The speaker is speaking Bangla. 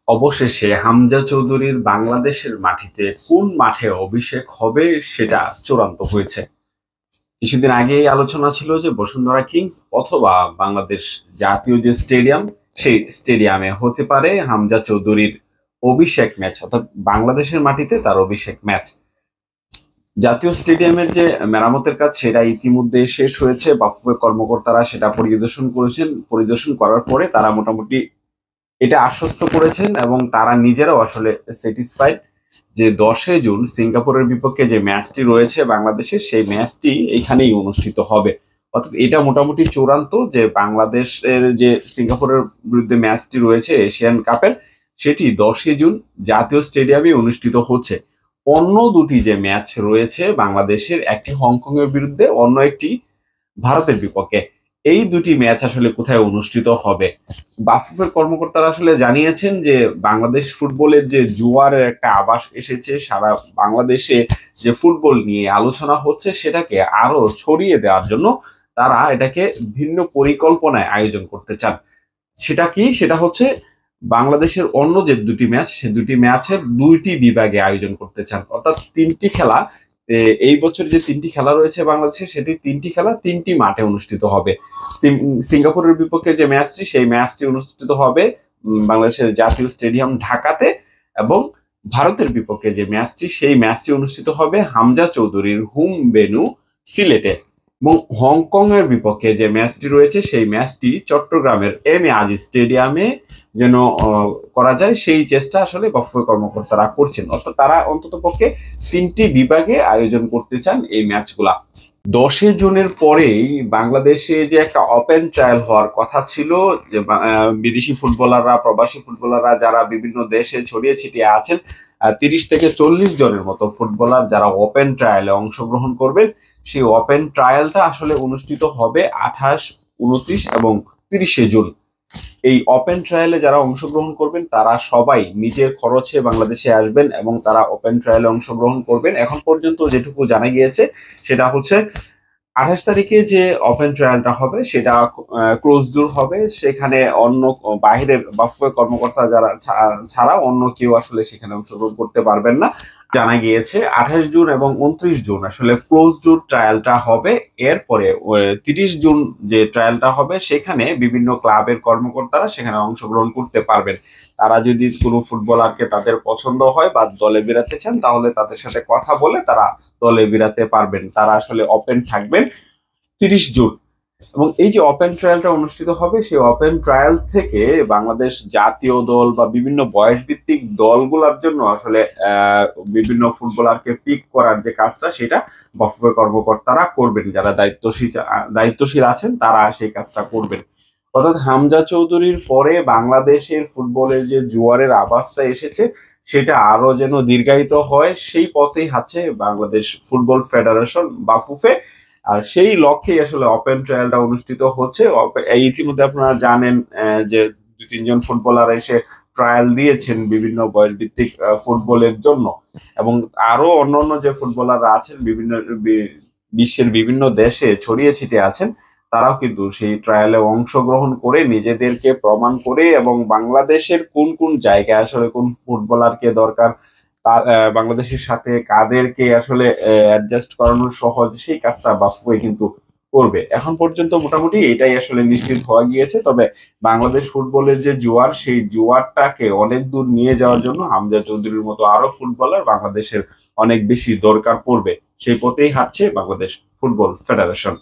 অবশেষে হামজা চৌধুরীর বাংলাদেশের মাটিতে কোন মাঠে অভিষেক হবে সেটা চূড়ান্ত হয়েছে। কিছুদিন আগেই আলোচনা ছিল যে বসুন্ধরা কিংস অথবা বাংলাদেশ জাতীয় যে স্টেডিয়াম, সেই স্টেডিয়ামে হতে পারে হামজা চৌধুরীর অভিষেক ম্যাচ, অর্থাৎ বাংলাদেশের মাটিতে তার অভিষেক ম্যাচ। জাতীয় স্টেডিয়ামের যে মেরামতের কাজ সেটা ইতিমধ্যে শেষ হয়েছে। বাফুফে কর্মকর্তারা সেটা পরিদর্শন করেছেন। পরিদর্শন করার পরে তারা মোটামুটি এটা আশ্বস্ত করেছেন এবং তারা নিজেরাও আসলে স্যাটিসফাইড যে 10 জুন সিঙ্গাপুরের বিপক্ষে যে ম্যাচটি রয়েছে বাংলাদেশের, সেই ম্যাচটি এখানেই অনুষ্ঠিত হবে। অর্থাৎ এটা মোটামুটি চূড়ান্ত যে বাংলাদেশের যে সিঙ্গাপুরের বিরুদ্ধে ম্যাচটি রয়েছে এশিয়ান কাপের, সেটি 10 জুন জাতীয় স্টেডিয়ামে অনুষ্ঠিত হচ্ছে। অন্য দুটি যে ম্যাচ রয়েছে বাংলাদেশের, একটি হংকং এর বিরুদ্ধে, অন্য একটি ভারতের বিপক্ষে, এই দুটি ম্যাচ আসলে কোথায় অনুষ্ঠিত হবে। বাফুফের কর্মকর্তারা আসলে জানিয়েছেন যে বাংলাদেশ ফুটবলের যে জোয়ারের একটা আভাস এসেছে, সারা বাংলাদেশে যে ফুটবল নিয়ে আলোচনা হচ্ছে সেটাকে আরো ছড়িয়ে দেওয়ার জন্য তারা এটাকে ভিন্ন পরিকল্পনায় আয়োজন করতে চান। সেটা কি? সেটা হচ্ছে বাংলাদেশের অন্য যে দুটি ম্যাচ, সে দুটি ম্যাচের দুইটি বিভাগে আয়োজন করতে চান। অর্থাৎ তিনটি খেলা, এই বছর যে তিনটি খেলা রয়েছে বাংলাদেশে, সেটি তিনটি খেলা তিনটি মাঠে অনুষ্ঠিত হবে। সিঙ্গাপুরের বিপক্ষে যে ম্যাচটি, সেই ম্যাচটি অনুষ্ঠিত হবে বাংলাদেশের জাতীয় স্টেডিয়াম ঢাকাতে, এবং ভারতের বিপক্ষে যে ম্যাচটি, সেই ম্যাচটি অনুষ্ঠিত হবে হামজা চৌধুরীর হোম ভেন্যু সিলেটে। এবং হংকং এর বিপক্ষে যে ম্যাচটি রয়েছে, সেই ম্যাচটি চট্টগ্রামের এম এ আজিজ স্টেডিয়ামে যেন করা যায়, সেই চেষ্টা আসলে বাফুফে কর্মকর্তারা করছেন। অর্থাৎ তারা অন্তত পক্ষে তিনটি বিভাগে আয়োজন করতে চান এই ম্যাচগুলা। 10 জুনের পরেই বাংলাদেশে যে একটা ওপেন ট্রায়াল হওয়ার কথা ছিল, যে বিদেশি ফুটবলাররা, প্রবাসী ফুটবলাররা যারা বিভিন্ন দেশে ছড়িয়ে ছিটিয়ে আছেন, 30 থেকে 40 জনের মতো ফুটবলার যারা ওপেন ট্রায়ালে অংশগ্রহণ করবেন, সেই ওপেন ট্রায়ালটা আসলে অনুষ্ঠিত হবে 28, 29 এবং 30 জুন। এই ওপেন ট্রায়ালে যারা অংশগ্রহণ করবেন তারা সবাই নিজের খরচে বাংলাদেশে আসবেন এবং তারা ওপেন ট্রায়ালে অংশগ্রহণ করবেন। এখন পর্যন্ত যেটুকু জানা গিয়েছে সেটা হচ্ছে 28 তারিখে যে ওপেন ট্রায়ালটা হবে সেটা ক্লোজ ডোর হবে। সেখানে অন্য বাহিরের বাফুফে কর্মকর্তা যারা ছাড়া অন্য কেউ আসলে সেখানে অংশগ্রহণ করতে পারবেন না। জানা গিয়েছে 28 জুন এবং 29 জুন আসলে ক্লোজ ডোর ট্রায়ালটা হবে। এরপরে 30 জুন যে ট্রায়ালটা হবে, সেখানে বিভিন্ন ক্লাবের কর্মকর্তারা সেখানে অংশগ্রহণ করতে পারবেন। তারা যদি কোনো ফুটবলারকে তাদের পছন্দ হয় বা দলে বেরাতে চান, তাহলে তাদের সাথে কথা বলে তারা দলে বেরাতে পারবেন। তারা আসলে ওপেন থাকবেন 30 জুন। এবং এই যে ওপেন ট্রায়ালটা অনুষ্ঠিত হবে, সেই ওপেন ট্রায়াল থেকে বাংলাদেশ জাতীয় দল বা বিভিন্ন বয়স ভিত্তিক দলগুলোর জন্য আসলে বিভিন্ন ফুটবলারকে পিক করার যে কাজটা, সেটা বাফুফে কর্মকর্তারা করবেন। যারা দায়িত্বশীল আছেন তারা সেই কাজটা করবেন। অর্থাৎ হামজা চৌধুরীর পরে বাংলাদেশের ফুটবলের যে জোয়ারের আভাসটা এসেছে, সেটা আরো যেন দীর্ঘায়িত হয়, সেই পথেই হাঁটছে বাংলাদেশ ফুটবল ফেডারেশন, বাফুফে। আর সেই লক্ষ্যেই আসলে ওপেন ট্রায়ালটা অনুষ্ঠিত হচ্ছে। এই ইতিমধ্যে আপনারা জানেন যে 2-3 জন ফুটবলার এসে ট্রায়াল দিয়েছেন বিভিন্ন বয়স ভিত্তিক ফুটবলের জন্য। এবং আরো অন্যান্য যে ফুটবলাররা আছেন বিভিন্ন বিশ্বের বিভিন্ন দেশে ছড়িয়ে ছিটিয়ে আছেন, তারাও কিন্তু সেই ট্রায়ালে অংশগ্রহণ করে নিজেদেরকে প্রমাণ করে, এবং বাংলাদেশের কোন কোন জায়গায় আসলে কোন ফুটবলারকে দরকার, বাংলাদেশের সাথে কাদেরকে আসলে অ্যাডজাস্ট করানো সহজ, সেই কাজটা বাফুফে কিন্তু করবে। এখন পর্যন্ত মোটামুটি এটাই আসলে নিশ্চিত হওয়া গিয়েছে। তবে বাংলাদেশ ফুটবলের যে জোয়ার, সেই জোয়ারটাকে অনেক দূর নিয়ে যাওয়ার জন্য হামজা চৌধুরীর মতো আরো ফুটবলার বাংলাদেশের অনেক বেশি দরকার পড়বে। সেই পথেই হাঁটছে বাংলাদেশ ফুটবল ফেডারেশন।